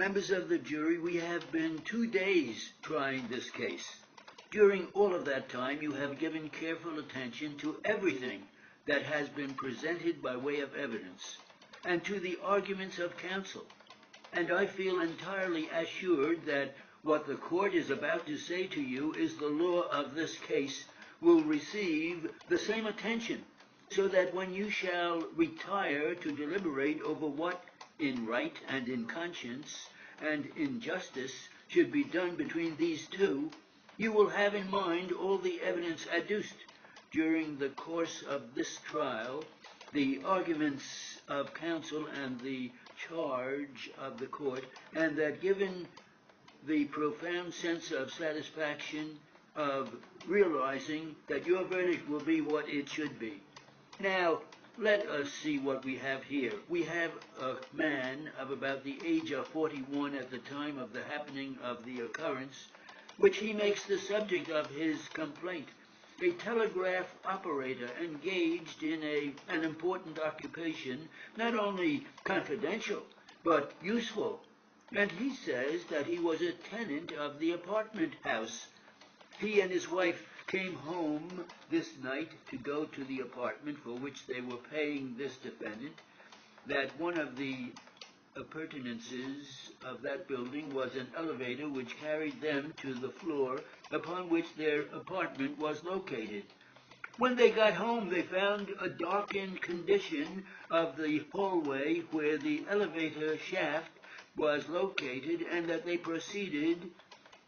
Members of the jury, we have been 2 days trying this case. During all of that time, you have given careful attention to everything that has been presented by way of evidence, and to the arguments of counsel. And I feel entirely assured that what the court is about to say to you is the law of this case will receive the same attention, so that when you shall retire to deliberate over what in right and in conscience and in justice should be done between these two, you will have in mind all the evidence adduced during the course of this trial, the arguments of counsel and the charge of the court, and that given the profound sense of satisfaction of realizing that your verdict will be what it should be. Now, let us see what we have here. We have a man of about the age of 41 at the time of the happening of the occurrence, which he makes the subject of his complaint. A telegraph operator engaged in an important occupation, not only confidential, but useful. And he says that he was a tenant of the apartment house. He and his wife came home this night to go to the apartment for which they were paying this defendant, that one of the appurtenances of that building was an elevator which carried them to the floor upon which their apartment was located. When they got home, they found a darkened condition of the hallway where the elevator shaft was located, and that they proceeded,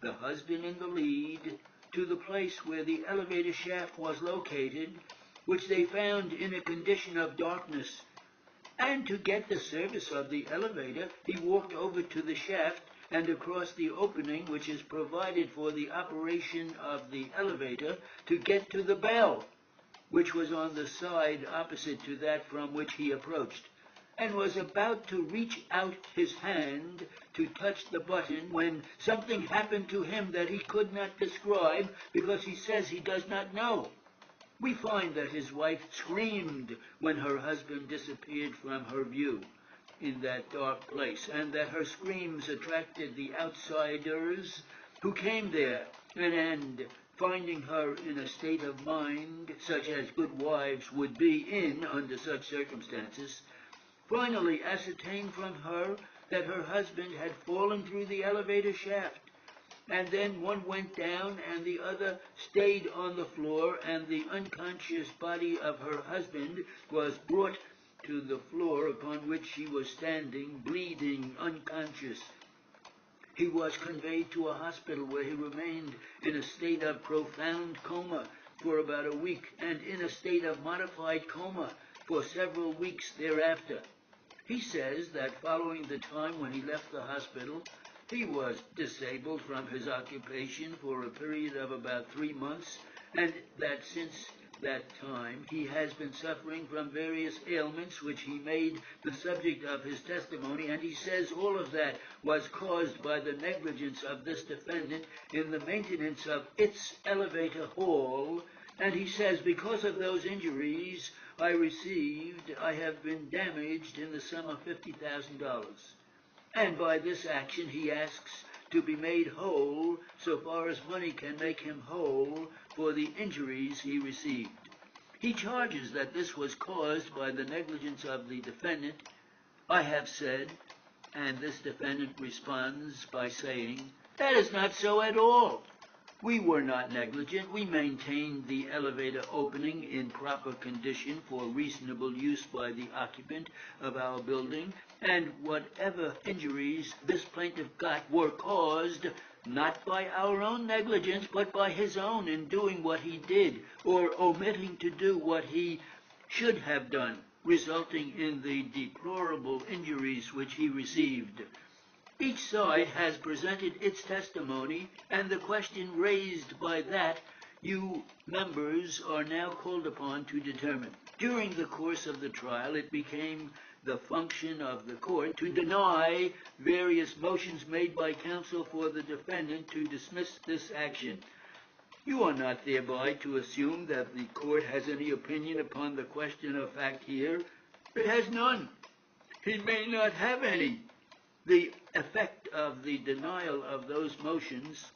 the husband in the lead, to the place where the elevator shaft was located, which they found in a condition of darkness. And to get the service of the elevator, he walked over to the shaft and across the opening which is provided for the operation of the elevator to get to the bell, which was on the side opposite to that from which he approached, and was about to reach out his hand to touch the button when something happened to him that he could not describe, because he says he does not know. We find that his wife screamed when her husband disappeared from her view in that dark place, and that her screams attracted the outsiders who came there, and finding her in a state of mind such as good wives would be in under such circumstances, finally ascertained from her that her husband had fallen through the elevator shaft. And then one went down and the other stayed on the floor, and the unconscious body of her husband was brought to the floor upon which she was standing, bleeding, unconscious. He was conveyed to a hospital where he remained in a state of profound coma for about a week, and in a state of modified coma for several weeks thereafter. He says that following the time when he left the hospital, he was disabled from his occupation for a period of about 3 months, and that since that time he has been suffering from various ailments which he made the subject of his testimony, and he says all of that was caused by the negligence of this defendant in the maintenance of its elevator hall, and he says because of those injuries I received, I have been damaged in the sum of $50,000. And by this action he asks to be made whole so far as money can make him whole for the injuries he received. He charges that this was caused by the negligence of the defendant. I have said, and this defendant responds by saying, that is not so at all. We were not negligent. We maintained the elevator opening in proper condition for reasonable use by the occupant of our building, and whatever injuries this plaintiff got were caused not by our own negligence, but by his own in doing what he did, or omitting to do what he should have done, resulting in the deplorable injuries which he received. Each side has presented its testimony, and the question raised by that you members are now called upon to determine. During the course of the trial, it became the function of the court to deny various motions made by counsel for the defendant to dismiss this action. You are not thereby to assume that the court has any opinion upon the question of fact here. It has none. He may not have any. The effect of the denial of those motions